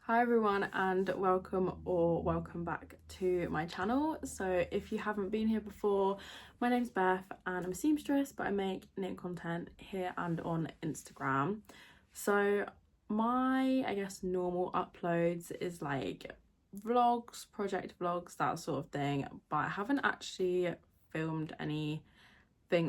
Hi everyone, and welcome back to my channel. So if you haven't been here before, my name's Beth and I'm a seamstress, but I make knit content here and on Instagram. So my normal uploads is like vlogs, project vlogs, that sort of thing, but I haven't actually filmed anything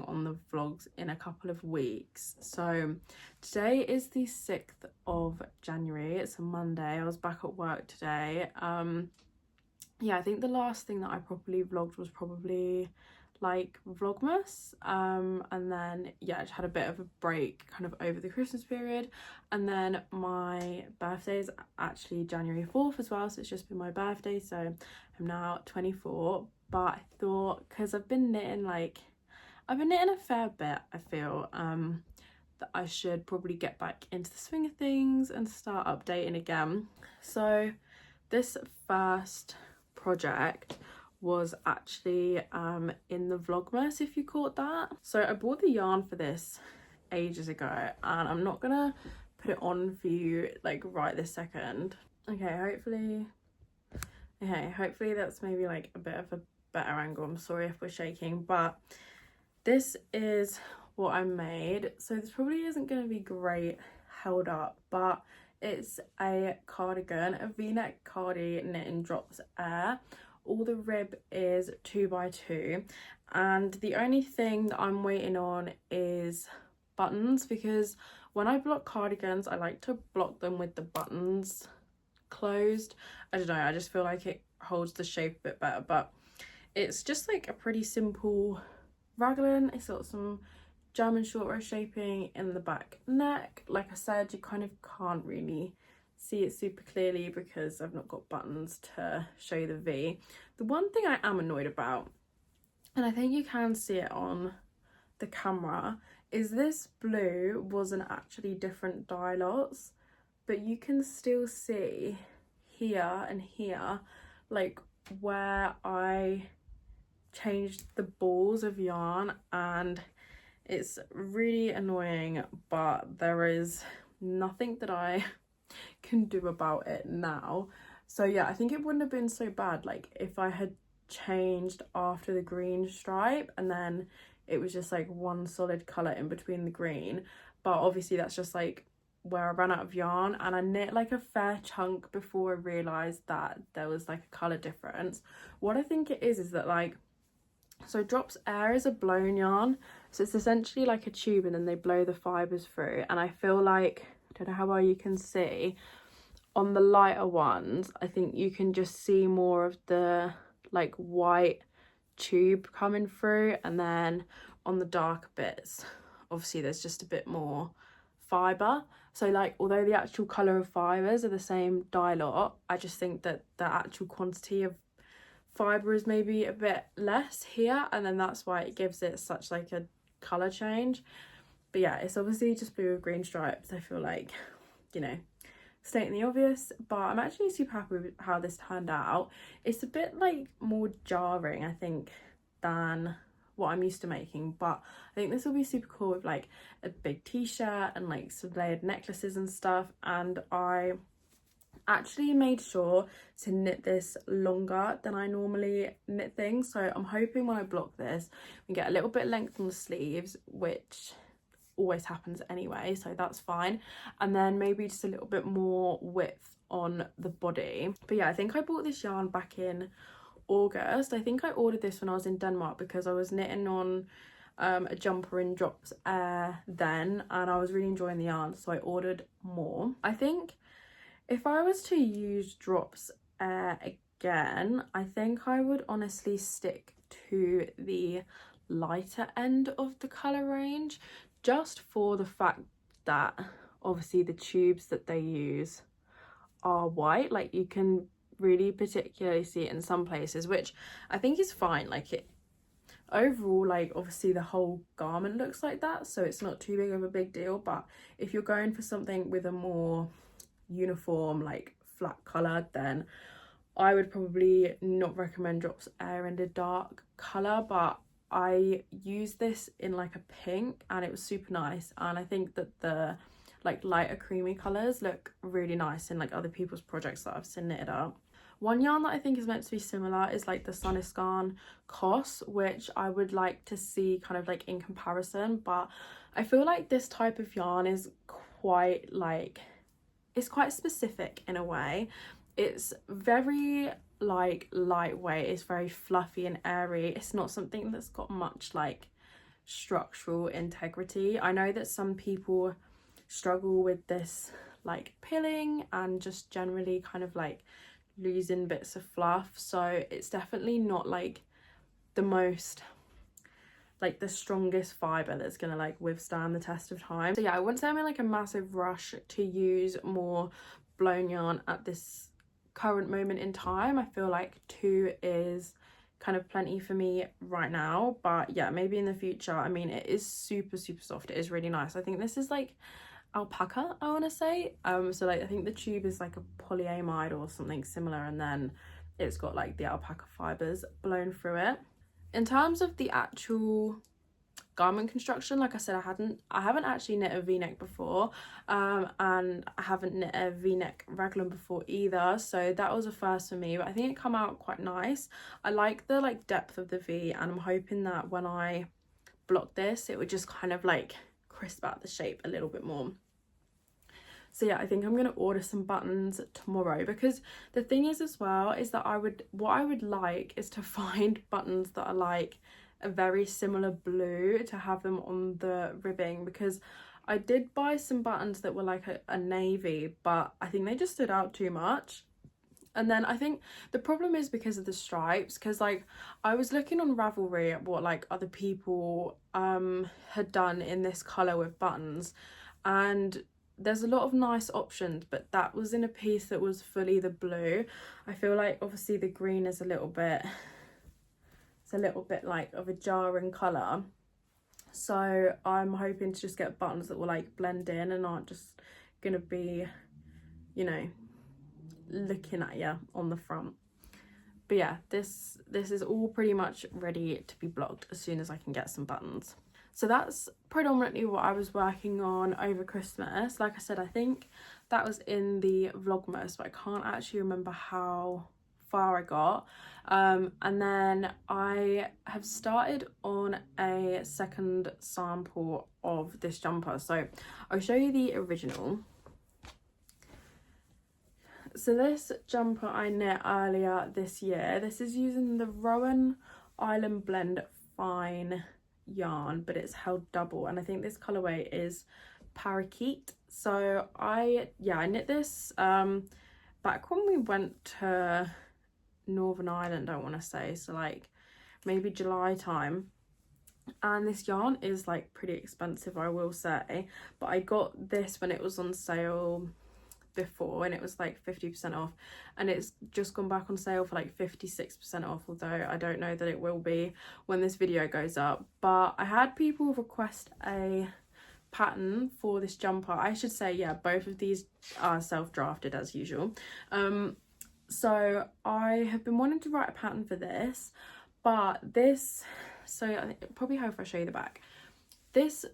on the vlogs in a couple of weeks. So today is the 6th of January, it's a Monday. I was back at work today. I think the last thing that I properly vlogged was probably like Vlogmas, and then I just had a bit of a break kind of over the Christmas period, and then my birthday is actually January 4th as well, so it's just been my birthday, so I'm now 24. But I thought, because I've been knitting a fair bit, I feel that I should probably get back into the swing of things and start updating again. So this first project was actually in the Vlogmas, if you caught that. So I bought the yarn for this ages ago, and I'm not gonna put it on for you like right this second. Hopefully that's maybe like a bit of a better angle. I'm sorry if we're shaking, but this is what I made. So this probably isn't going to be great held up, but it's a cardigan, a v-neck cardi knit in drops air. All the rib is 2x2, and the only thing that I'm waiting on is buttons, because when I block cardigans I like to block them with the buttons closed. I don't know, I just feel like it holds the shape a bit better. But it's just like a pretty simple raglan. It's got some German short row shaping in the back neck. Like I said, you kind of can't really see it super clearly because I've not got buttons to show you the V. The one thing I am annoyed about, and I think you can see it on the camera, is this blue wasn't actually different dye lots, but you can still see here and here like where I changed the balls of yarn, and it's really annoying, but there is nothing that I can do about it now. So I think it wouldn't have been so bad like if I had changed after the green stripe and then it was just like one solid colour in between the green. But obviously that's just like where I ran out of yarn, and I knit like a fair chunk before I realised that there was like a colour difference. What I think it is that like, so drops air is a blown yarn, so it's essentially like a tube and then they blow the fibres through, and I feel like, I don't know how well you can see on the lighter ones, I think you can just see more of the like white tube coming through, and then on the dark bits obviously there's just a bit more fibre. So like, although the actual colour of fibres are the same dye lot, I just think that the actual quantity of fibre is maybe a bit less here, and then that's why it gives it such like a colour change. But it's obviously just blue with green stripes. I feel like, stating the obvious, but I'm actually super happy with how this turned out. It's a bit like more jarring, I think, than what I'm used to making, but I think this will be super cool with like a big t-shirt and like some layered necklaces and stuff. And I actually made sure to knit this longer than I normally knit things, so I'm hoping when I block this we get a little bit of length on the sleeves, which always happens anyway, so that's fine, and then maybe just a little bit more width on the body. But I think I bought this yarn back in August. I think I ordered this when I was in Denmark because I was knitting on a jumper in drops air then, and I was really enjoying the yarn, so I ordered more. I think if I was to use drops air again, I think I would honestly stick to the lighter end of the colour range, just for the fact that obviously the tubes that they use are white. Like, you can really particularly see it in some places, which I think is fine. Like, it overall, like, obviously the whole garment looks like that, so it's not too big of a big deal. But if you're going for something with a more uniform like flat colour, then I would probably not recommend drops air in a dark colour. But I used this in like a pink and it was super nice, and I think that the like lighter creamy colours look really nice in like other people's projects that I've seen knitted up. One yarn that I think is meant to be similar is like the Suniscan Cos, which I would like to see kind of like in comparison, but I feel like this type of yarn is quite like, it's quite specific in a way. It's very like lightweight, it's very fluffy and airy. It's not something that's got much like structural integrity. I know that some people struggle with this like pilling and just generally kind of like losing bits of fluff, so it's definitely not like the most like the strongest fibre that's gonna like withstand the test of time. So yeah, I wouldn't say I'm in like a massive rush to use more blown yarn at this current moment in time. I feel like 2 is kind of plenty for me right now, but yeah, maybe in the future. I mean, it is super soft, it is really nice. I think this is like alpaca, I want to say. So like I think the tube is like a polyamide or something similar, and then it's got like the alpaca fibers blown through it. In terms of the actual garment construction, like I said, I haven't actually knit a v-neck before, and I haven't knit a v-neck raglan before either, so that was a first for me, but I think it come out quite nice. I like the like depth of the V, and I'm hoping that when I block this it would just kind of like crisp out the shape a little bit more. So yeah, I think I'm gonna order some buttons tomorrow, because the thing is as well is that what I would like is to find buttons that are like a very similar blue, to have them on the ribbing, because I did buy some buttons that were like a navy, but I think they just stood out too much. And then I think the problem is because of the stripes, because like I was looking on Ravelry at what like other people had done in this colour with buttons, and there's a lot of nice options, but that was in a piece that was fully the blue. I feel like obviously the green is a little bit like of a jarring colour, so I'm hoping to just get buttons that will like blend in and aren't just gonna be, you know, looking at you on the front. But yeah, this is all pretty much ready to be blocked as soon as I can get some buttons. So that's predominantly what I was working on over Christmas. Like I said, I think that was in the Vlogmas, but I can't actually remember how far I got. And then I have started on a second sample of this jumper. So I'll show you the original. So this jumper I knit earlier this year. This is using the Rowan Island Blend Fine yarn, but it's held double, and I think this colorway is Parakeet. So I knit this back when we went to Northern Ireland, I want to say, so like maybe July time, and this yarn is like pretty expensive, I will say, but I got this when it was on sale before, and it was like 50% off, and it's just gone back on sale for like 56% off, although I don't know that it will be when this video goes up. But I had people request a pattern for this jumper. I should say, yeah, both of these are self-drafted as usual. So I have been wanting to write a pattern for this, but this, so I think probably how if I show you the back, this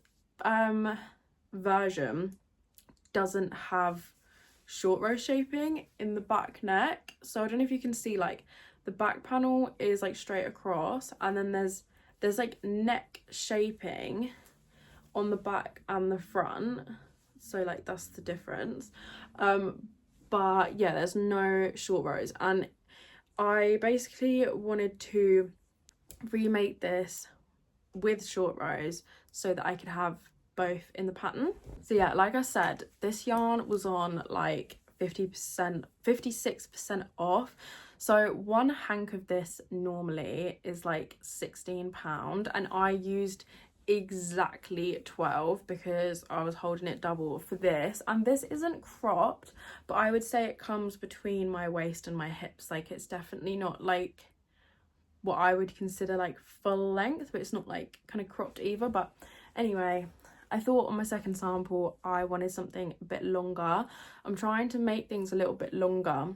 version doesn't have short row shaping in the back neck, so I don't know if you can see, like the back panel is like straight across, and then there's like neck shaping on the back and the front, so like that's the difference. But yeah, there's no short rows, and I basically wanted to remake this with short rows so that I could have both in the pattern. So yeah, like I said, this yarn was on like 56% off, so one hank of this normally is like £16, and I used exactly 12 because I was holding it double for this. And this isn't cropped, but I would say it comes between my waist and my hips. Like it's definitely not like what I would consider like full length, but it's not like kind of cropped either. But anyway, I thought on my second sample I wanted something a bit longer. I'm trying to make things a little bit longer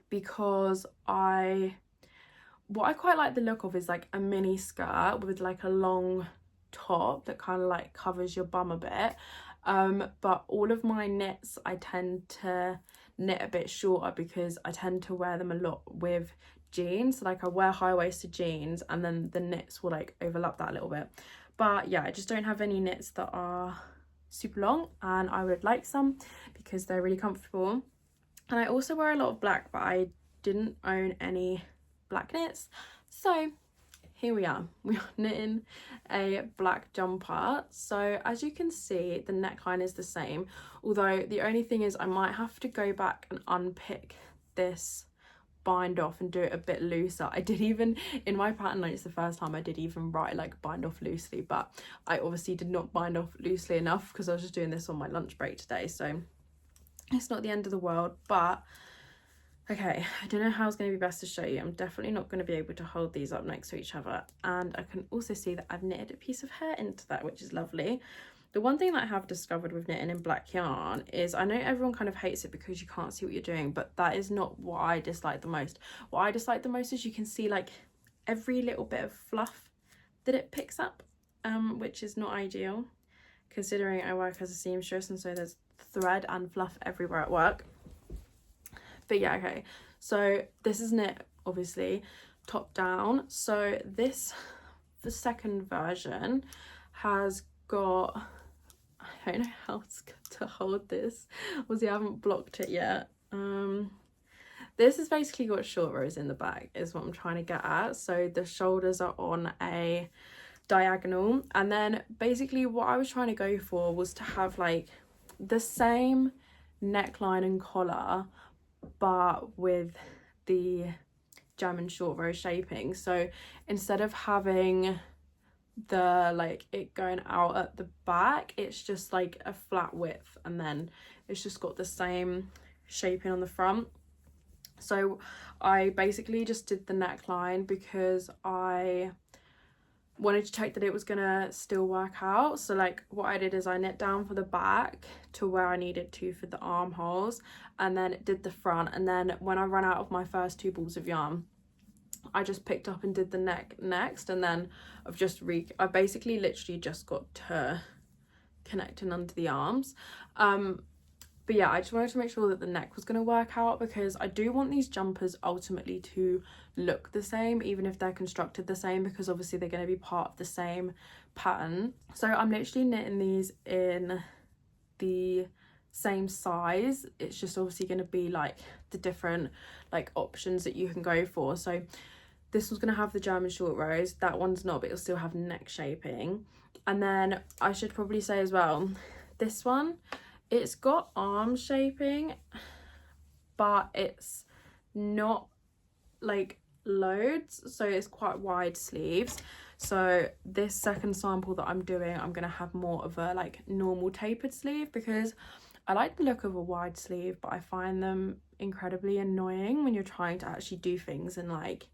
because what I quite like the look of is like a mini skirt with like a long top that kind of like covers your bum a bit, but all of my knits I tend to knit a bit shorter because I tend to wear them a lot with jeans. So like I wear high-waisted jeans and then the knits will like overlap that a little bit. But yeah, I just don't have any knits that are super long, and I would like some because they're really comfortable. And I also wear a lot of black, but I didn't own any black knits, so here we are knitting a black jumper. So as you can see, the neckline is the same, although the only thing is I might have to go back and unpick this bind off and do it a bit looser. I did even, in my pattern notes the first time, I did even write like bind off loosely, but I obviously did not bind off loosely enough because I was just doing this on my lunch break today, so it's not the end of the world. But okay, I don't know how it's going to be best to show you. I'm definitely not going to be able to hold these up next to each other, and I can also see that I've knitted a piece of hair into that, which is lovely. The one thing that I have discovered with knitting in black yarn is, I know everyone kind of hates it because you can't see what you're doing, but that is not what I dislike the most. What I dislike the most is you can see like every little bit of fluff that it picks up, which is not ideal considering I work as a seamstress, and so there's thread and fluff everywhere at work. But yeah, okay, so this is knit obviously top down. So this, the second version, has got, I don't know how to hold this, obviously I haven't blocked it yet. This has basically got short rows in the back is what I'm trying to get at. So the shoulders are on a diagonal, and then basically what I was trying to go for was to have like the same neckline and collar but with the German short row shaping. So instead of having the like it going out at the back, it's just like a flat width, and then it's just got the same shaping on the front. So I basically just did the neckline because I wanted to check that it was gonna still work out. So like what I did is I knit down for the back to where I needed to for the armholes, and then did the front, and then when I ran out of my first 2 balls of yarn, I just picked up and did the neck next, and then I basically literally just got to connecting under the arms. But yeah, I just wanted to make sure that the neck was going to work out, because I do want these jumpers ultimately to look the same, even if they're constructed the same, because obviously they're going to be part of the same pattern. So I'm literally knitting these in the same size. It's just obviously going to be like the different like options that you can go for. So this one's going to have the German short rows, that one's not, but it'll still have neck shaping. And then I should probably say as well, this one, it's got arm shaping, but it's not like loads, so it's quite wide sleeves. So this second sample that I'm doing, I'm gonna have more of a like normal tapered sleeve, because I like the look of a wide sleeve, but I find them incredibly annoying when you're trying to actually do things and like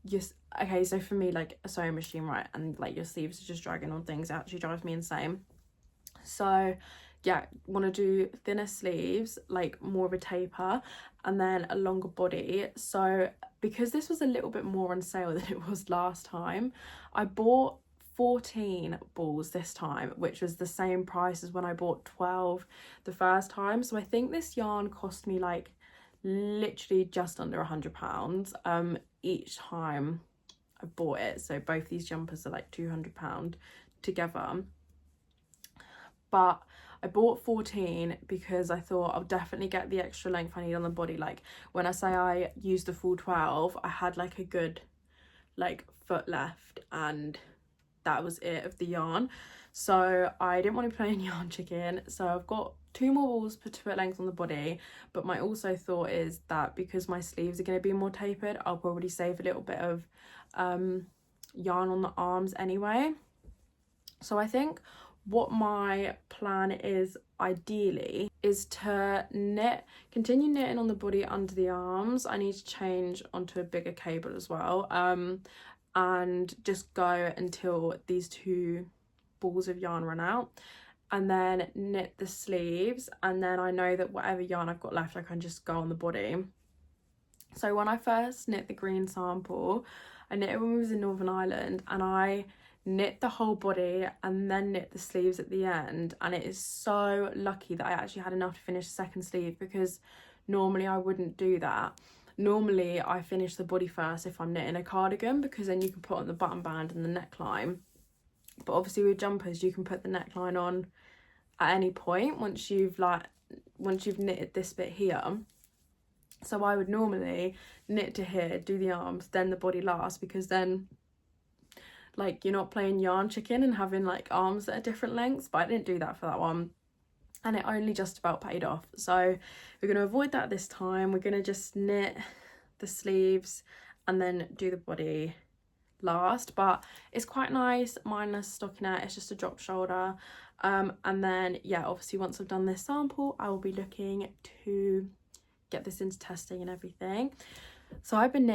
just, okay, so for me, like a sewing machine, right, and like your sleeves are just dragging on things, it actually drives me insane. So yeah, want to do thinner sleeves, like more of a taper, and then a longer body. So because this was a little bit more on sale than it was last time, I bought 14 balls this time, which was the same price as when I bought 12 the first time. So I think this yarn cost me like literally just under £100 each time I bought it. So both these jumpers are like £200 together, but I bought 14 because I thought I'll definitely get the extra length I need on the body. Like when I say I used the full 12, I had like a good like foot left, and that was it of the yarn. So I didn't want to be playing yarn chicken, so I've got 2 more balls per foot length on the body. But my also thought is that because my sleeves are going to be more tapered, I'll probably save a little bit of yarn on the arms anyway. So I think what my plan is ideally is to continue knitting on the body under the arms. I need to change onto a bigger cable as well, and just go until these 2 balls of yarn run out, and then knit the sleeves, and then I know that whatever yarn I've got left I can just go on the body. So when I first knit the green sample, I knit it when we was in Northern Ireland, and I knit the whole body and then knit the sleeves at the end, and it is so lucky that I actually had enough to finish the second sleeve, because normally I wouldn't do that. Normally I finish the body first if I'm knitting a cardigan, because then you can put on the button band and the neckline. But obviously with jumpers you can put the neckline on at any point once you've knitted this bit here. So I would normally knit to here, do the arms, then the body last, because then like you're not playing yarn chicken and having like arms that are different lengths. But I didn't do that for that one, and it only just about paid off. So we're going to avoid that this time. We're going to just knit the sleeves and then do the body last. But it's quite nice, mindless stockinette, it's just a drop shoulder. And then yeah, obviously once I've done this sample I will be looking to get this into testing and everything. So I've been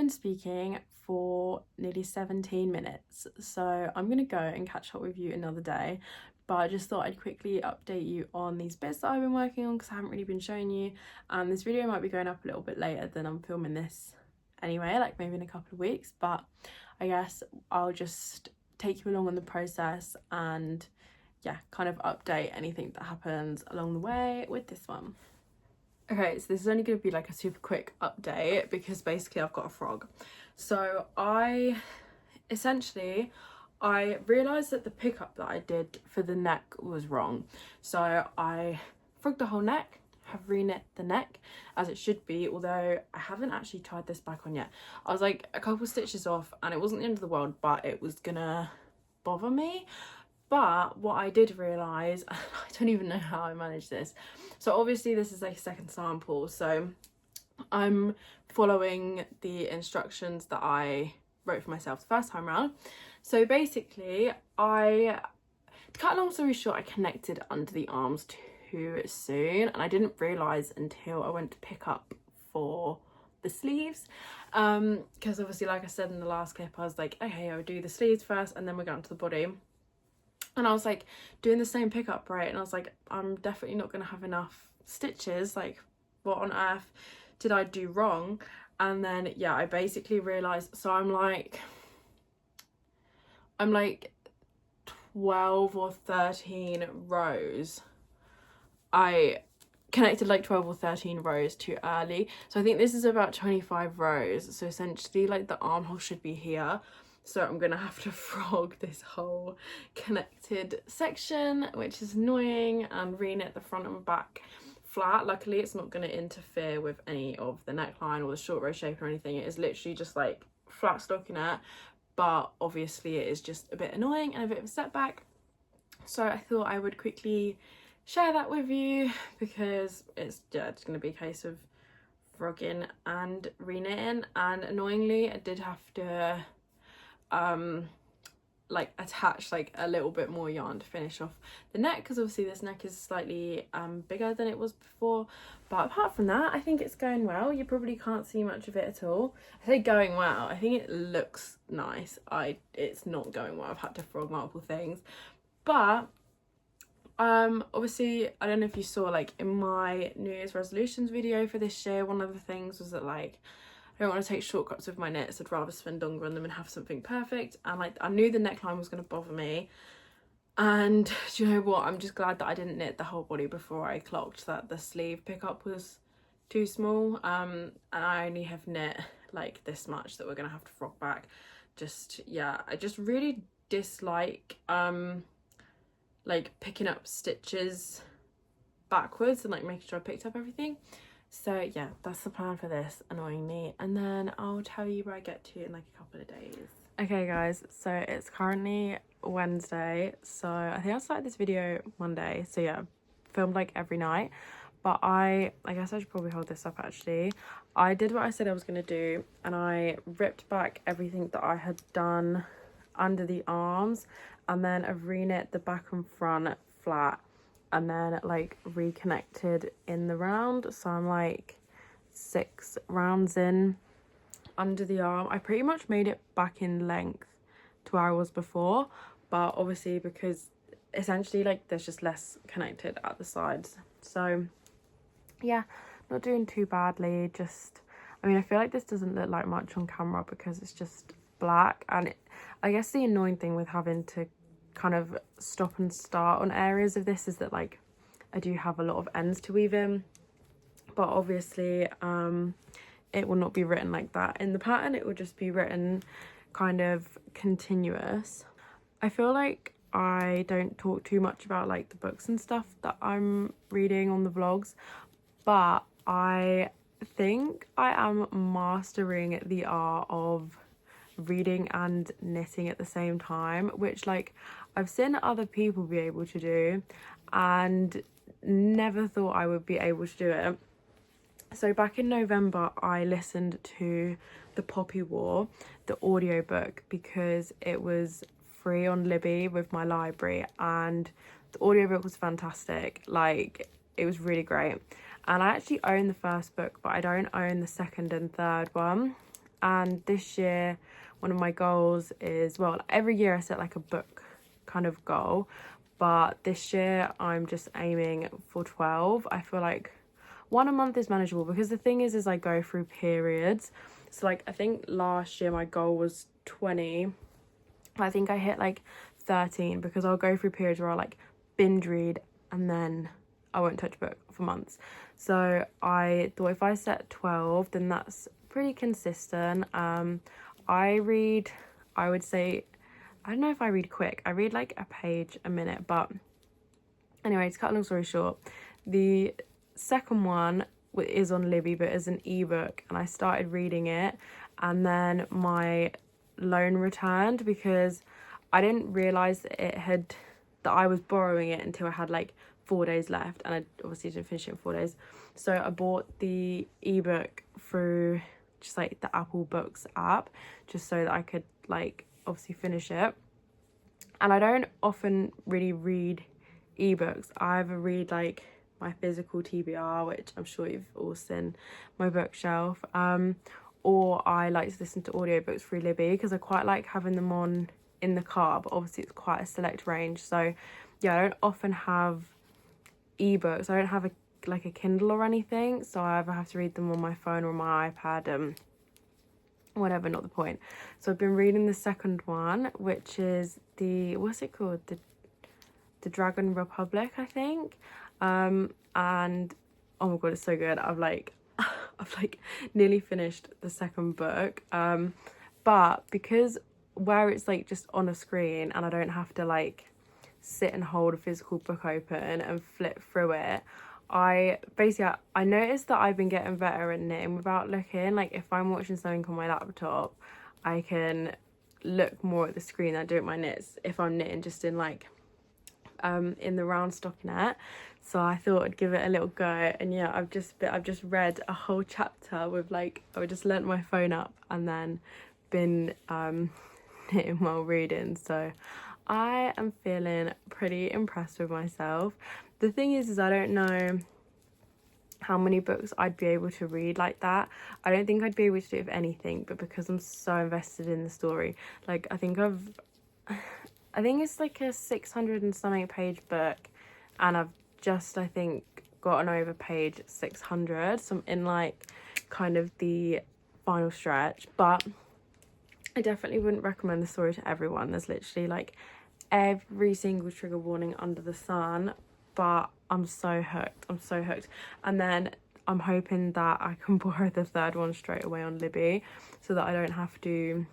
speaking for nearly 17 minutes, so I'm gonna go and catch up with you another day. But I just thought I'd quickly update you on these bits that I've been working on, because I haven't really been showing you, and this video might be going up a little bit later than I'm filming this anyway, like maybe in a couple of weeks. But I guess I'll just take you along on the process and yeah, kind of update anything that happens along the way with this one. Okay, so this is only going to be like a super quick update, because basically I've got a frog. So I realised that the pickup that I did for the neck was wrong. So I frogged the whole neck, have re-knit the neck as it should be, although I haven't actually tied this back on yet. I was like a couple stitches off and it wasn't the end of the world, but it was gonna bother me. But what I did realise, I don't even know how I managed this. So obviously this is a second sample, so I'm following the instructions that I wrote for myself the first time around. So basically to cut a long story short, I connected under the arms too soon, and I didn't realise until I went to pick up for the sleeves, because obviously like I said in the last clip, I was like, okay, I would do the sleeves first and then we'll get onto the body. And I was like doing the same pickup, right? And I was like, I'm definitely not going to have enough stitches. Like, what on earth did I do wrong? And then, yeah, I basically realised, so I'm like 12 or 13 rows. I connected like 12 or 13 rows too early. So I think this is about 25 rows. So essentially like the armhole should be here. So I'm gonna have to frog this whole connected section, which is annoying, and re-knit the front and back flat. Luckily it's not gonna interfere with any of the neckline or the short row shape or anything. It is literally just like flat stockinette, but obviously it is just a bit annoying and a bit of a setback. So I thought I would quickly share that with you, because it's gonna be a case of frogging and re-knitting. And annoyingly I did have to like attach like a little bit more yarn to finish off the neck, because obviously this neck is slightly bigger than it was before. But apart from that, I think it's going well. You probably can't see much of it at all. I say going well, I think it looks nice. It's not going well. I've had to frog multiple things, but obviously I don't know if you saw, like in my New Year's resolutions video for this year, one of the things was that like I don't want to take shortcuts with my knits. I'd rather spend longer on them and have something perfect. And like I knew the neckline was going to bother me, and do you know what, I'm just glad that I didn't knit the whole body before I clocked that the sleeve pickup was too small. And I only have knit like this much that we're going to have to frog back. Just yeah, I just really dislike like picking up stitches backwards and like making sure I picked up everything. So yeah, that's the plan for this, annoyingly, and then I'll tell you where I get to in like a couple of days. Okay guys, so it's currently Wednesday, so I think I started this video Monday, so yeah, filmed like every night. But I guess I should probably hold this up actually. I did what I said I was going to do, and I ripped back everything that I had done under the arms, and then I've re-knit the back and front flat, and then like reconnected in the round. So I'm like 6 rounds in under the arm. I pretty much made it back in length to where I was before, but obviously because essentially like there's just less connected at the sides. So yeah, not doing too badly. Just I mean, I feel like this doesn't look like much on camera because it's just black, and I guess the annoying thing with having to kind of stop and start on areas of this is that like I do have a lot of ends to weave in, but obviously it will not be written like that in the pattern. It will just be written kind of continuous. I feel like I don't talk too much about like the books and stuff that I'm reading on the vlogs, but I think I am mastering the art of reading and knitting at the same time, which like I've seen other people be able to do and never thought I would be able to do it. So back in November I listened to The Poppy War, the audiobook, because it was free on Libby with my library, and the audiobook was fantastic. Like, it was really great. And I actually own the first book, but I don't own the second and third one. And this year, one of my goals is, well, every year I set like a book kind of goal, but this year I'm just aiming for 12. I feel like one a month is manageable, because the thing is I go through periods. So like I think last year my goal was 20. I think I hit like 13, because I'll go through periods where I'll like binge read and then I won't touch a book for months. So I thought if I set 12, then that's pretty consistent. I read, I would say, I don't know if I read quick. I read like a page a minute, but anyway, to cut a long story short, the second one is on Libby, but as an ebook, and I started reading it, and then my loan returned because I didn't realize that I was borrowing it until I had like 4 days left, and I obviously didn't finish it in 4 days. So I bought the ebook through just like the Apple Books app, just so that I could like obviously finish it. And I don't often really read ebooks. I either read like my physical TBR, which I'm sure you've all seen, my bookshelf, or I like to listen to audiobooks through Libby, because I quite like having them on in the car, but obviously it's quite a select range. So yeah, I don't often have ebooks. I don't have like a Kindle or anything, so I either have to read them on my phone or my iPad, whatever, not the point. So I've been reading the second one, which is what's it called, the Dragon Republic, I think. And oh my god, it's so good. I've like nearly finished the second book, but because where it's like just on a screen and I don't have to like sit and hold a physical book open and flip through it, I noticed that I've been getting better at knitting without looking. Like if I'm watching something on my laptop, I can look more at the screen than I do at my knits if I'm knitting just in like in the round stockinette. So I thought I'd give it a little go, and yeah, I've just read a whole chapter with like, I just leant my phone up and then been knitting while reading. So I am feeling pretty impressed with myself. The thing is I don't know how many books I'd be able to read like that. I don't think I'd be able to do it with anything, but because I'm so invested in the story, like I think it's like a 600 and something page book, and I've just, I think, gotten over page 600, so I'm in like kind of the final stretch. But I definitely wouldn't recommend the story to everyone. There's literally like every single trigger warning under the sun, but I'm so hooked. And then I'm hoping that I can borrow the third one straight away on Libby, so that I don't have to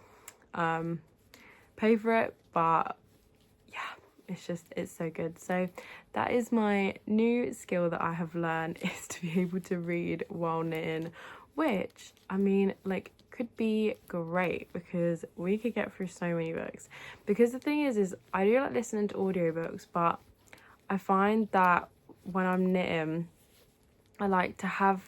pay for it. But yeah, it's so good. So that is my new skill that I have learned, is to be able to read while knitting, which I mean like could be great, because we could get through so many books. Because the thing is I do like listening to audiobooks, but I find that when I'm knitting, I like to have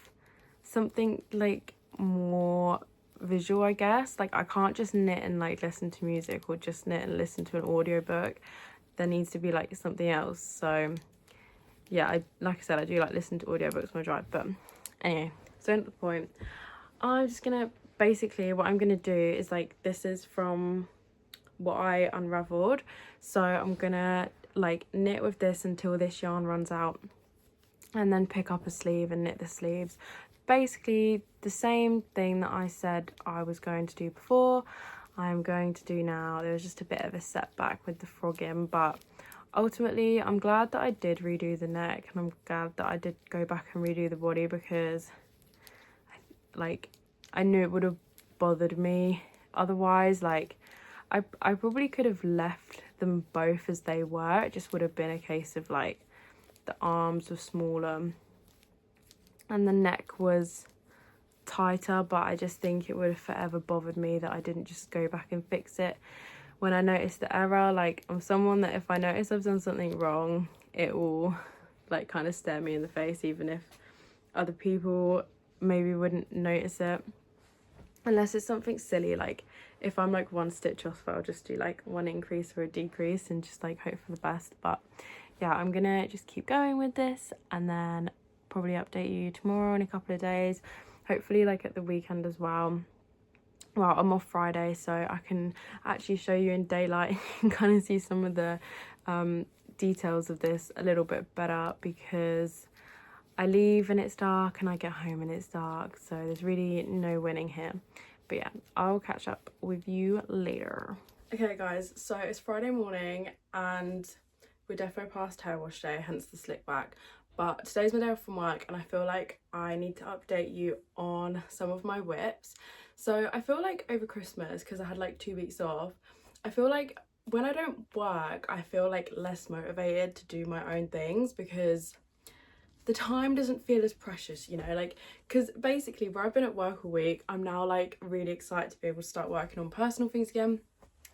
something like more visual, I guess. Like I can't just knit and like listen to music, or just knit and listen to an audiobook. There needs to be like something else. So yeah, like I said, I do like listening to audiobooks when I drive. But anyway, so at the point, I'm just gonna basically, what I'm gonna do is like, this is from what I unraveled, so I'm gonna like knit with this until this yarn runs out, and then pick up a sleeve and knit the sleeves. basically the same thing that I said I was going to do before, I'm going to do now. There was just a bit of a setback with the frogging, but ultimately I'm glad that I did redo the neck, and I'm glad that I did go back and redo the body, because like I knew it would have bothered me otherwise. Like I probably could have left them both as they were. It just would have been a case of like the arms were smaller and the neck was tighter, but I just think it would have forever bothered me that I didn't just go back and fix it when I noticed the error. Like, I'm someone that if I notice I've done something wrong, it will like kind of stare me in the face, even if other people maybe wouldn't notice it, unless it's something silly. Like if I'm like one stitch off, I'll just do like one increase or a decrease and just like hope for the best. But yeah, I'm gonna just keep going with this and then probably update you tomorrow in a couple of days, hopefully like at the weekend as well. Well, I'm off Friday, so I can actually show you in daylight and kind of see some of the details of this a little bit better, because I leave and it's dark and I get home and it's dark, so there's really no winning here. But yeah, I'll catch up with you later. Okay guys, so it's Friday morning and we're defo past hair wash day, hence the slick back. But today's my day off from work and I feel like I need to update you on some of my WIPs. So I feel like over Christmas, because I had like 2 weeks off, I feel like when I don't work, I feel like less motivated to do my own things, because the time doesn't feel as precious, you know, like, because basically where I've been at work all week, I'm now like really excited to be able to start working on personal things again.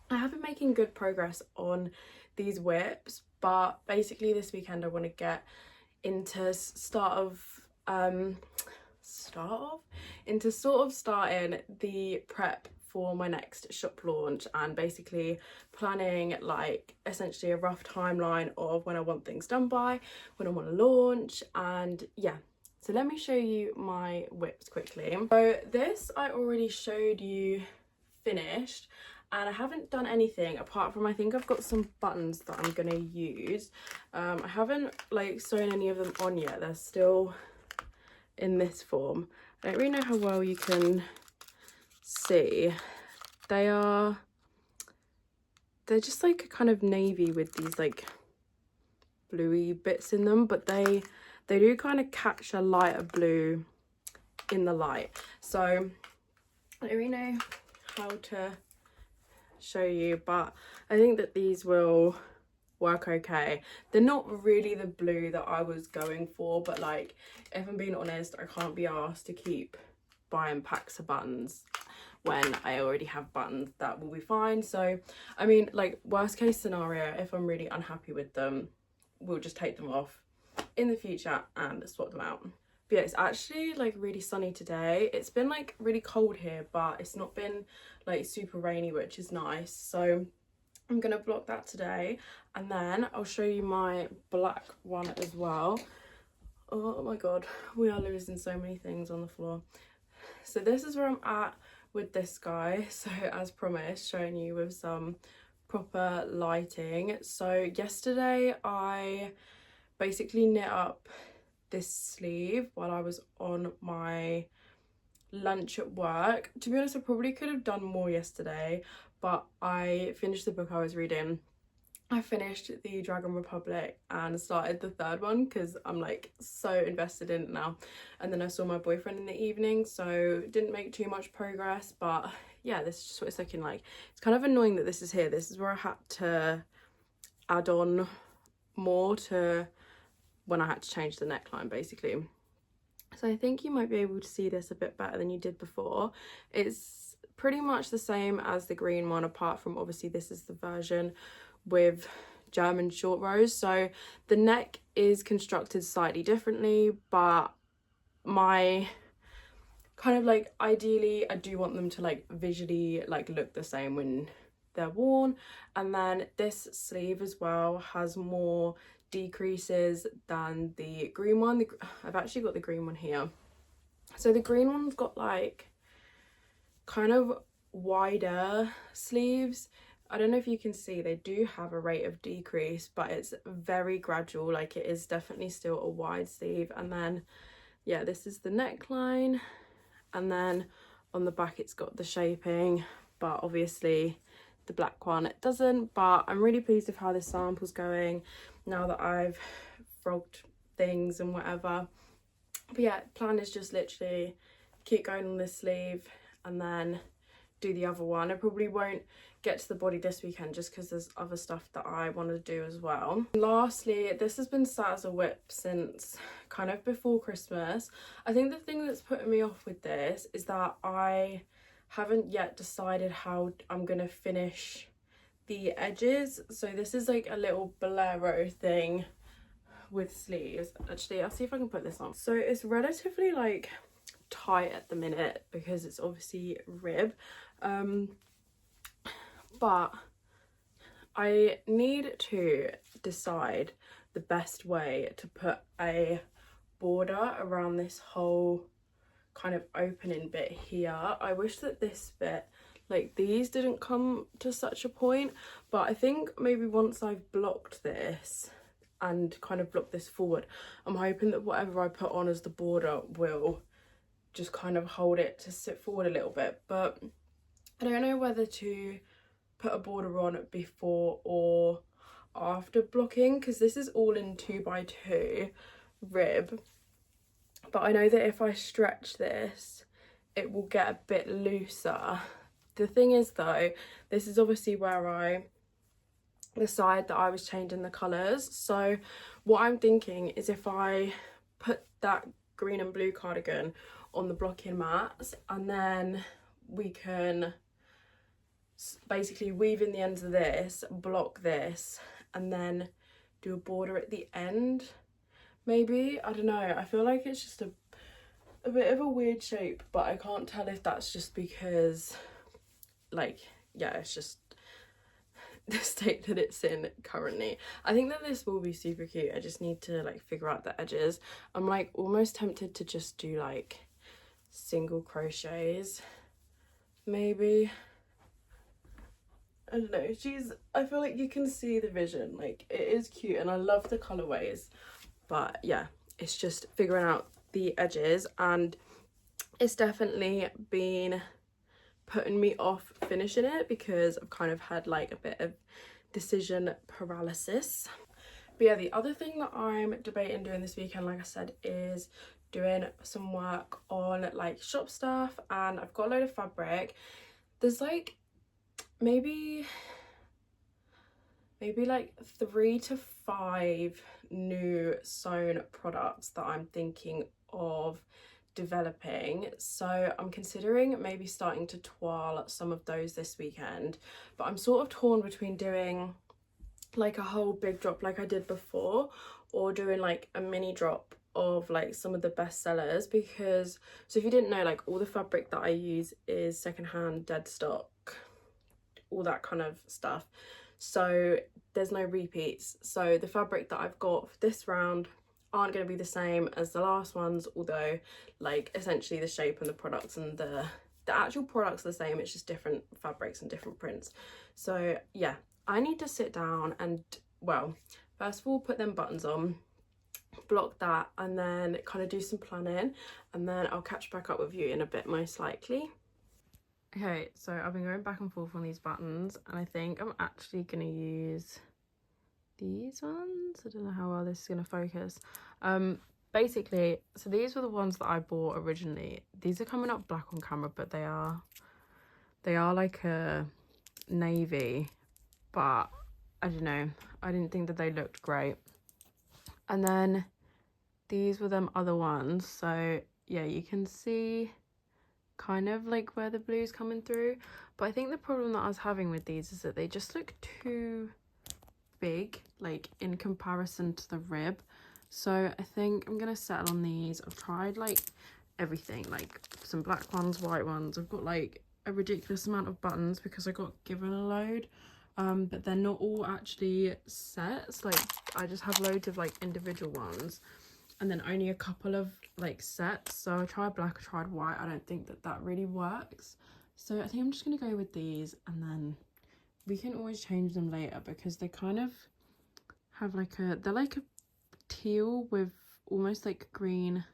I have been making good progress on these WIPs, but basically this weekend I want to get into starting the prep for my next shop launch, and basically planning like essentially a rough timeline of when I want things done by, when I want to launch. And yeah, so let me show you my WIPs quickly. So this I already showed you finished, and I haven't done anything apart from, I think I've got some buttons that I'm gonna use. I haven't like sewn any of them on yet, they're still in this form. I don't really know how well you can see. They're just like a kind of navy with these like bluey bits in them, but they do kind of catch a lighter blue in the light. So I don't really know how to show you, but I think that these will work okay. They're not really the blue that I was going for, but like, if I'm being honest, I can't be asked to keep buying packs of buttons when I already have buttons that will be fine. So I mean, like, worst case scenario, if I'm really unhappy with them, we'll just take them off in the future and swap them out. But yeah, it's actually like really sunny today. It's been like really cold here, but it's not been like super rainy, which is nice. So I'm gonna block that today, and then I'll show you my black one as well. Oh my god, we are losing so many things on the floor. So this is where I'm at with this guy. So as promised, showing you with some proper lighting. So yesterday I basically knit up this sleeve while I was on my lunch at work. To be honest, I probably could have done more yesterday, but I finished the book I was reading. I finished the Dragon Republic and started the third one because I'm like so invested in it now. And then I saw my boyfriend in the evening, so didn't make too much progress. But yeah, this is just what it's looking like. It's kind of annoying that this is here. This is where I had to add on more to when I had to change the neckline basically. So I think you might be able to see this a bit better than you did before. It's pretty much the same as the green one, apart from obviously this is the version with German short rows. So the neck is constructed slightly differently, but my kind of like, ideally I do want them to like visually like look the same when they're worn. And then this sleeve as well has more decreases than the green one. I've actually got the green one here. So the green one's got like kind of wider sleeves. I don't know if you can see, they do have a rate of decrease, but it's very gradual. Like, it is definitely still a wide sleeve. And then yeah, this is the neckline, and then on the back it's got the shaping, but obviously the black one it doesn't. But I'm really pleased with how this sample's going now that I've frogged things and whatever. But yeah, plan is just literally keep going on this sleeve and then do the other one. I probably won't get to the body this weekend just because there's other stuff that I want to do as well. And lastly, this has been sat as a whip since kind of before Christmas. I think the thing that's putting me off with this is that I haven't yet decided how I'm gonna finish the edges. So this is like a little bolero thing with sleeves. Actually, I'll see if I can put this on. So it's relatively like tight at the minute because it's obviously rib, but I need to decide the best way to put a border around this whole kind of opening bit here. I wish that this bit, like these, didn't come to such a point, but I think maybe once I've blocked this and kind of block this forward, I'm hoping that whatever I put on as the border will just kind of hold it to sit forward a little bit. But I don't know whether to put a border on before or after blocking, because this is all in 2x2 rib, but I know that if I stretch this it will get a bit looser. The thing is though, this is obviously where I decide that I was changing the colours. So what I'm thinking is if I put that green and blue cardigan on the blocking mats, and then we can basically weave in the ends of this, block this, and then do a border at the end, maybe. I don't know, I feel like it's just a bit of a weird shape, but I can't tell if that's just because, like, yeah, it's just the state that it's in currently. I think that this will be super cute. I just need to like figure out the edges. I'm like almost tempted to just do like single crochets maybe. I don't know, I feel like you can see the vision, like it is cute and I love the colorways, but yeah, it's just figuring out the edges, and it's definitely been putting me off finishing it because I've kind of had like a bit of decision paralysis. But yeah, the other thing that I'm debating doing this weekend, like I said, is doing some work on like shop stuff, and I've got a load of fabric. There's like maybe like 3 to 5 new sewn products that I'm thinking of developing, so I'm considering maybe starting to twirl some of those this weekend. But I'm sort of torn between doing like a whole big drop like I did before, or doing like a mini drop of like some of the best sellers, because so if you didn't know, like all the fabric that I use is secondhand, dead stock, all that kind of stuff, so there's no repeats. So the fabric that I've got for this round aren't going to be the same as the last ones, although like essentially the shape and the products and the actual products are the same, it's just different fabrics and different prints. So yeah, I need to sit down and, well, first of all put them buttons on, block that, and then kind of do some planning, and then I'll catch back up with you in a bit most likely. Okay, so I've been going back and forth on these buttons, and I think I'm actually going to use these ones. I don't know how well this is going to focus. Basically, so these were the ones that I bought originally. These are coming up black on camera, but they are like a navy, but I don't know, I didn't think that they looked great. And then these were them other ones, so yeah, you can see kind of like where the blue's coming through, but I think the problem that I was having with these is that they just look too big, like in comparison to the rib. So I think I'm gonna settle on these. I've tried like everything, like some black ones, white ones. I've got like a ridiculous amount of buttons because I got given a load, but they're not all actually sets. Like I just have loads of like individual ones, and then only a couple of like sets. So I tried black, I tried white. I don't think that really works, so I think I'm just gonna go with these, and then we can always change them later because they kind of have like they're like a teal with almost like green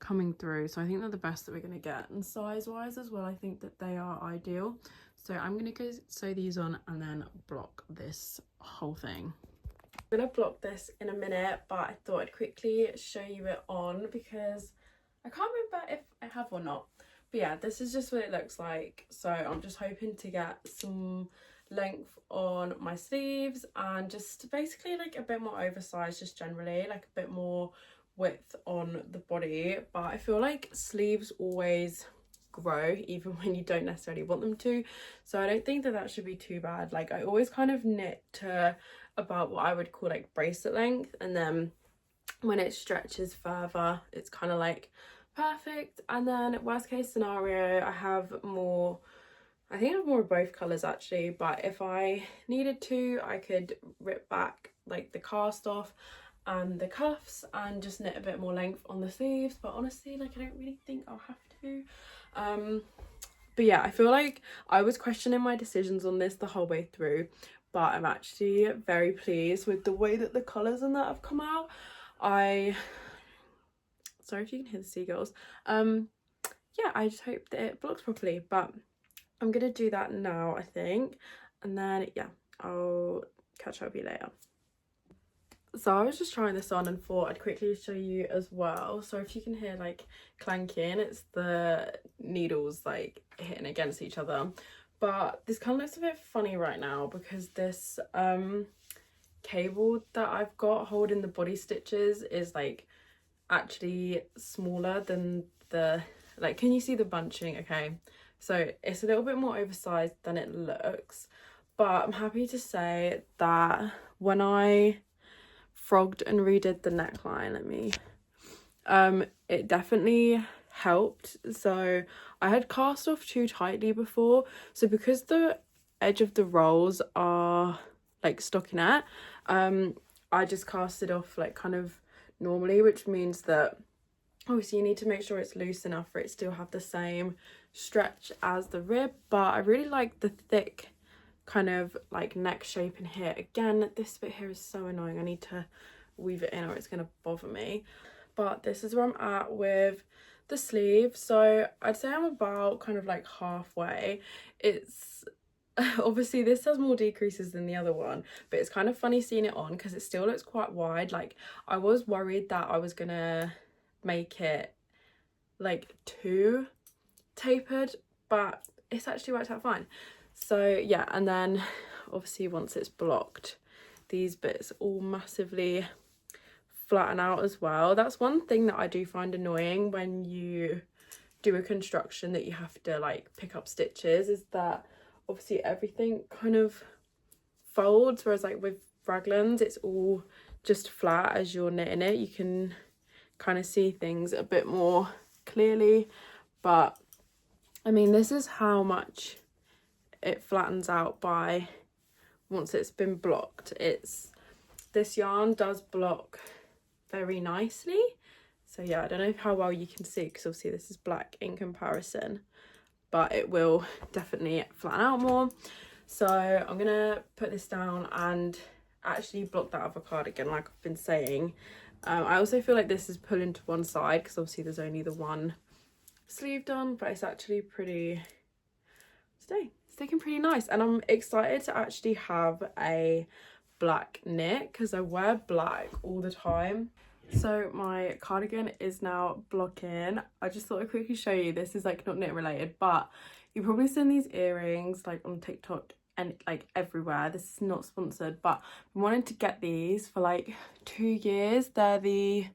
coming through, so I think they're the best that we're going to get. And size wise as well, I think that they are ideal. So I'm going to go sew these on and then block this whole thing. I'm going to block this in a minute, but I thought I'd quickly show you it on because I can't remember if I have or not. But yeah, this is just what it looks like. So I'm just hoping to get some length on my sleeves and just basically like a bit more oversized, just generally like a bit more width on the body. But I feel like sleeves always grow even when you don't necessarily want them to, so I don't think that that should be too bad. Like I always kind of knit to about what I would call like bracelet length, and then when it stretches further it's kind of like perfect. And then worst case scenario, I have more, I think I have more of both colours actually, but if I needed to I could rip back like the cast off and the cuffs and just knit a bit more length on the sleeves. But honestly, like I don't really think I'll have to. But yeah, I feel like I was questioning my decisions on this the whole way through, but I'm actually very pleased with the way that the colours and that have come out. Sorry if you can hear the seagulls. Yeah, I just hope that it blocks properly, but I'm gonna do that now I think, and then yeah, I'll catch up with you later. So I was just trying this on and thought I'd quickly show you as well. So if you can hear like clanking, it's the needles like hitting against each other. But this kind of looks a bit funny right now because this cable that I've got holding the body stitches is like actually smaller than the, like, can you see the bunching? Okay, so it's a little bit more oversized than it looks, but I'm happy to say that when I frogged and redid the neckline, it definitely helped. So I had cast off too tightly before, so because the edge of the rolls are like stockinette, I just cast it off like kind of normally, which means that obviously you need to make sure it's loose enough for it to still have the same stretch as the rib. But I really like the thick kind of like neck shape in here. Again, this bit here is so annoying, I need to weave it in or it's gonna bother me. But this is where I'm at with the sleeve. So I'd say I'm about kind of like halfway. It's obviously this has more decreases than the other one, but it's kind of funny seeing it on because it still looks quite wide. Like I was worried that I was gonna make it like too tapered, but it's actually worked out fine. So yeah, and then obviously once it's blocked, these bits all massively flatten out as well. That's one thing that I do find annoying when you do a construction that you have to like pick up stitches, is that obviously everything kind of folds, whereas like with raglans it's all just flat as you're knitting it. You can kind of see things a bit more clearly, but I mean this is how much it flattens out by once it's been blocked. This yarn does block very nicely. So yeah, I don't know how well you can see because obviously this is black in comparison, but it will definitely flatten out more. So I'm gonna put this down and actually block that other cardigan like I've been saying. I also feel like this is pulling to one side because obviously there's only the one sleeve done, but it's actually pretty sticking pretty nice, and I'm excited to actually have a black knit because I wear black all the time. So my cardigan is now blocking. I just thought I'd quickly show you. This is like not knit related, but you've probably seen these earrings like on TikTok and like everywhere. This is not sponsored, but I wanted to get these for like 2 years. They're the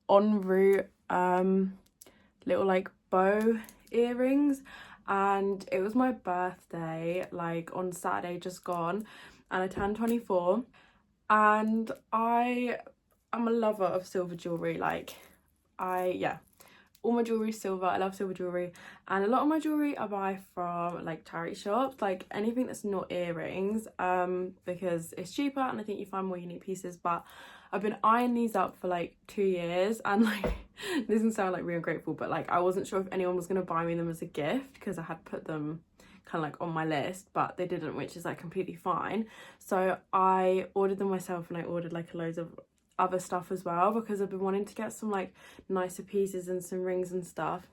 en route little like bow earrings, and it was my birthday like on Saturday just gone, and I turned 24, and I'm a lover of silver jewelry. Like all my jewelry is silver. I love silver jewelry, and a lot of my jewelry I buy from like charity shops, like anything that's not earrings, because it's cheaper and I think you find more unique pieces. But I've been eyeing these up for like 2 years, and like this doesn't sound like really ungrateful, but like I wasn't sure if anyone was gonna buy me them as a gift because I had put them kind of like on my list, but they didn't, which is like completely fine. So I ordered them myself, and I ordered like loads of other stuff as well, because I've been wanting to get some like nicer pieces and some rings and stuff.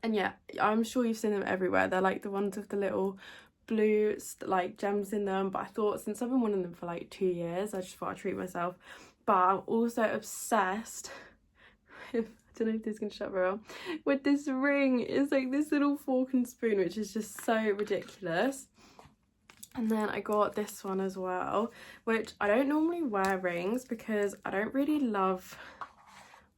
And yeah, I'm sure you've seen them everywhere. They're like the ones with the little blue like gems in them, but I thought since I've been wanting them for like 2 years, I just thought I'd treat myself. But I'm also obsessed I don't know if this can shut very well, with this ring. It's like this little fork and spoon, which is just so ridiculous. And then I got this one as well, which I don't normally wear rings because I don't really love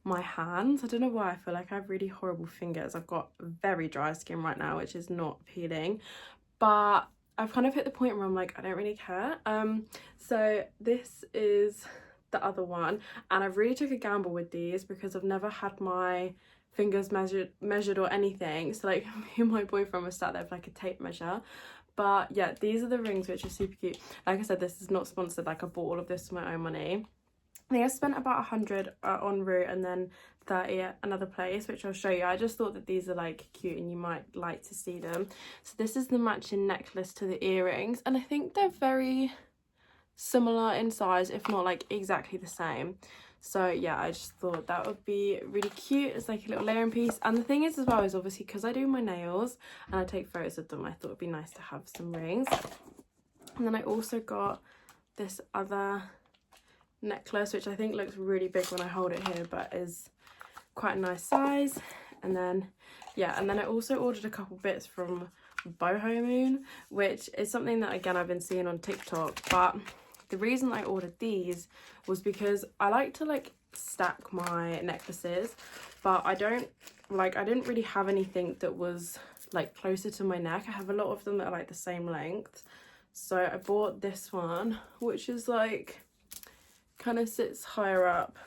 my hands. I don't know why, I feel like I have really horrible fingers. I've got very dry skin right now, which is not appealing, but I've kind of hit the point where I'm like, I don't really care. So this is the other one, and I really took a gamble with these because I've never had my fingers measured or anything. So like me and my boyfriend were sat there with like a tape measure. But yeah, these are the rings, which are super cute. Like I said, this is not sponsored, like I bought all of this with my own money. I think I spent about 100 en route and then 30 at another place, which I'll show you. I just thought that these are like cute and you might like to see them. So this is the matching necklace to the earrings, and I think they're very similar in size, if not like exactly the same. So yeah, I just thought that would be really cute. It's like a little layering piece. And the thing is as well, is obviously because I do my nails and I take photos of them, I thought it'd be nice to have some rings. And then I also got this other necklace, which I think looks really big when I hold it here, but is quite a nice size. And then yeah, and then I also ordered a couple bits from Boho Moon, which is something that again I've been seeing on TikTok. But the reason I ordered these was because I like to like stack my necklaces, but I didn't really have anything that was like closer to my neck. I have a lot of them that are like the same length, so I bought this one, which is like kind of sits higher up,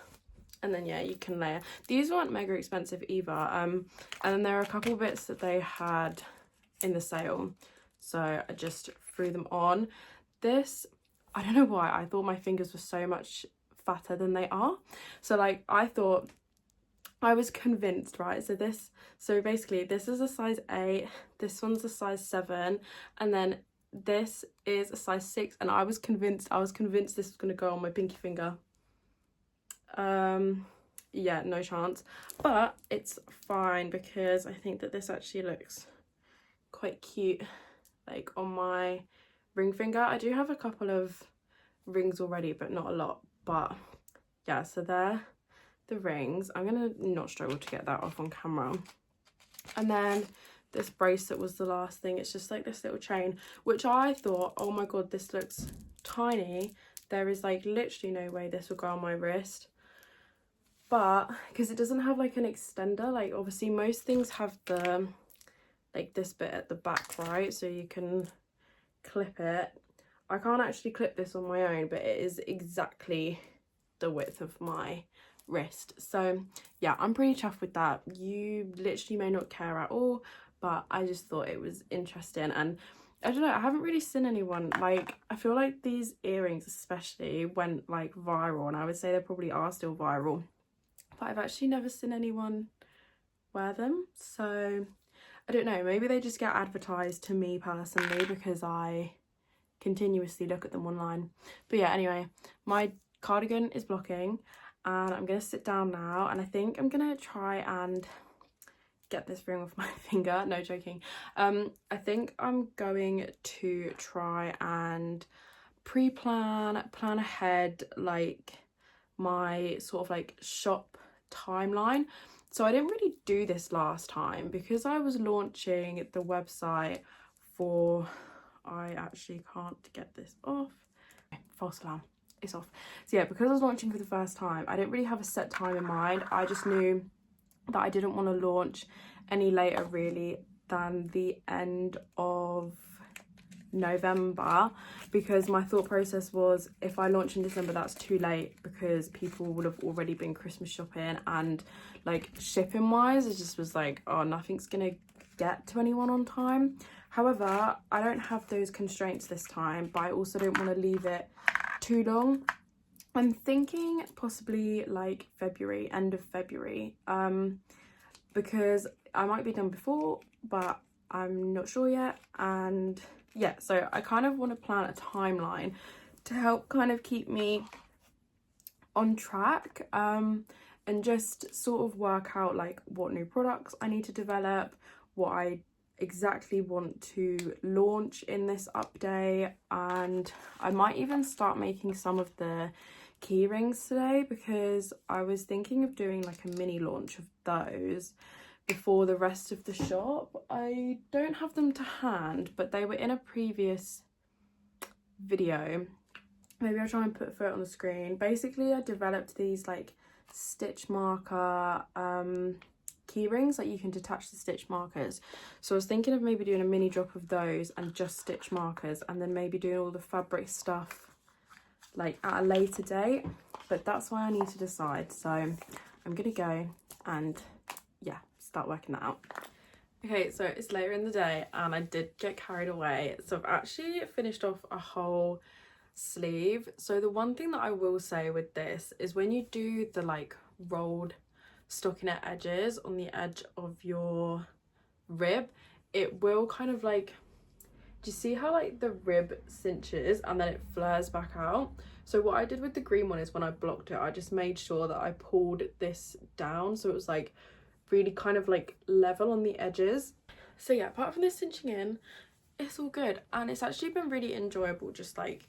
and then yeah, you can layer. These weren't mega expensive either, and then there are a couple bits that they had in the sale, so I just threw them on. This, I don't know why, I thought my fingers were so much fatter than they are. So like I was convinced, right? So basically this is a size 8, this one's a size 7, and then this is a size 6, and I was convinced this was going to go on my pinky finger. Yeah, no chance, but it's fine because I think that this actually looks quite cute like on my ring finger. I do have a couple of rings already, but not a lot. But yeah, so they're the rings. I'm gonna not struggle to get that off on camera. And then this bracelet was the last thing. It's just like this little chain, which I thought, oh my god, this looks tiny. There is like literally no way this will go on my wrist, but because it doesn't have like an extender, like obviously most things have the like this bit at the back, right, so you can clip it. I can't actually clip this on my own, but it is exactly the width of my wrist. So yeah, I'm pretty chuffed with that. You literally may not care at all, but I just thought it was interesting. And I don't know, I haven't really seen anyone, like I feel like these earrings especially went like viral, and I would say they probably are still viral, but I've actually never seen anyone wear them. So I don't know, maybe they just get advertised to me personally because I continuously look at them online. But yeah, anyway, my cardigan is blocking and I'm gonna sit down now, and I think I'm gonna try and get this ring off my finger. No, joking. I think I'm going to try and plan ahead like my sort of like shop timeline. So I didn't really do this last time because I was launching the website for, I actually can't get this off. False alarm, it's off. So yeah, because I was launching for the first time, I didn't really have a set time in mind. I just knew that I didn't want to launch any later really than the end of November, because my thought process was if I launch in December, that's too late because people would have already been Christmas shopping, and like shipping wise it just was like, oh, nothing's gonna get to anyone on time. However, I don't have those constraints this time, but I also don't want to leave it too long. I'm thinking possibly like February, end of February, because I might be done before, but I'm not sure yet. And yeah, so I kind of want to plan a timeline to help kind of keep me on track, and just sort of work out like what new products I need to develop, what I exactly want to launch in this update, and I might even start making some of the key rings today, because I was thinking of doing like a mini launch of those before the rest of the shop. I don't have them to hand, but they were in a previous video. Maybe I'll try and put a photo on the screen. Basically, I developed these like stitch marker key rings that you can detach the stitch markers. So I was thinking of maybe doing a mini drop of those and just stitch markers, and then maybe doing all the fabric stuff like at a later date. But that's why I need to decide. So I'm gonna go and yeah, start working that out. Okay, so it's later in the day and I did get carried away. So I've actually finished off a whole sleeve. So the one thing that I will say with this is when you do the like rolled stockinette edges on the edge of your rib, it will kind of like, do you see how like the rib cinches and then it flares back out? So what I did with the green one is when I blocked it, I just made sure that I pulled this down so it was like really kind of like level on the edges. So yeah, apart from this cinching in, it's all good, and it's actually been really enjoyable just like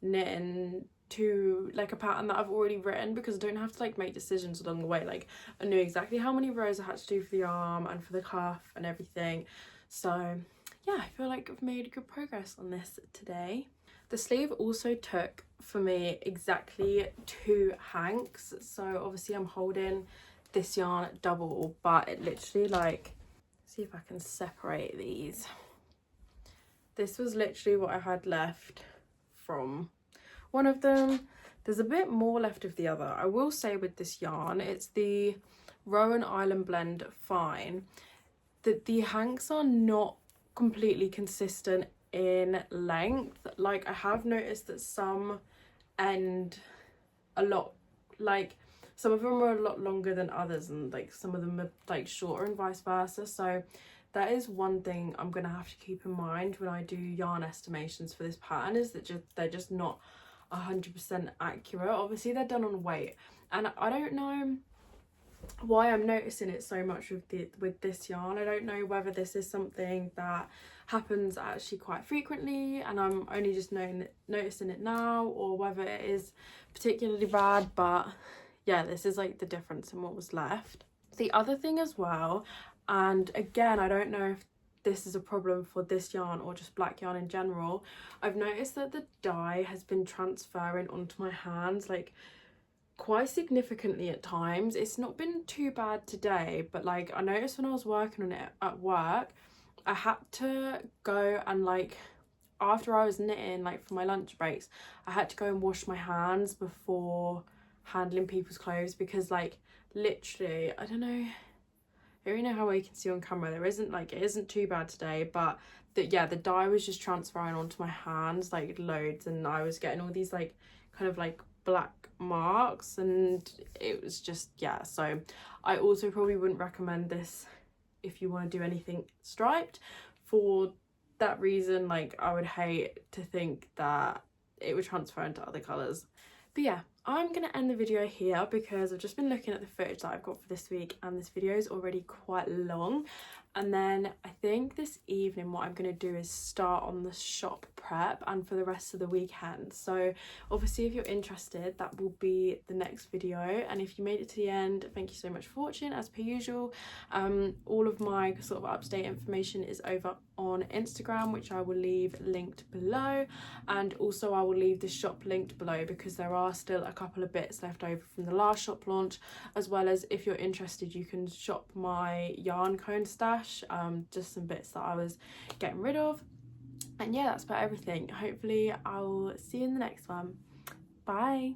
knitting to like a pattern that I've already written, because I don't have to like make decisions along the way. Like I knew exactly how many rows I had to do for the arm and for the cuff and everything. So yeah, I feel like I've made good progress on this today. The sleeve also took for me exactly 2 hanks. So obviously I'm holding this yarn double, but it literally like, see if I can separate these. This was literally what I had left from one of them. There's a bit more left of the other. I will say with this yarn, it's the Rowan Island Blend Fine, that the hanks are not completely consistent in length. Like I have noticed that some end a lot, like some of them are a lot longer than others, and like some of them are like shorter and vice versa. So that is one thing I'm gonna have to keep in mind when I do yarn estimations for this pattern, is that they're just not 100% accurate. Obviously they're done on weight, and I don't know why I'm noticing it so much with this yarn. I don't know whether this is something that happens actually quite frequently and I'm only just noticing it now, or whether it is particularly bad. But yeah, this is like the difference in what was left. The other thing as well, and again I don't know if this is a problem for this yarn or just black yarn in general, I've noticed that the dye has been transferring onto my hands like quite significantly at times. It's not been too bad today, but like I noticed when I was working on it at work, I had to go and like after I was knitting, like for my lunch breaks, I had to go and wash my hands before handling people's clothes, because like literally, I don't know, I don't really know how well you can see on camera, there isn't like, it isn't too bad today, but yeah, the dye was just transferring onto my hands like loads, and I was getting all these like kind of like black marks, and it was just, yeah. So I also probably wouldn't recommend this if you want to do anything striped for that reason. Like I would hate to think that it would transfer into other colours. But yeah, I'm gonna end the video here because I've just been looking at the footage that I've got for this week, and this video is already quite long. And then I think this evening what I'm going to do is start on the shop prep and for the rest of the weekend. So obviously if you're interested, that will be the next video. And if you made it to the end, thank you so much for watching. As per usual, all of my sort of up-to-date information is over on Instagram, which I will leave linked below, and also I will leave the shop linked below because there are still a couple of bits left over from the last shop launch, as well as if you're interested you can shop my yarn cone stash, just some bits that I was getting rid of. And yeah, that's about everything. Hopefully I'll see you in the next one. Bye.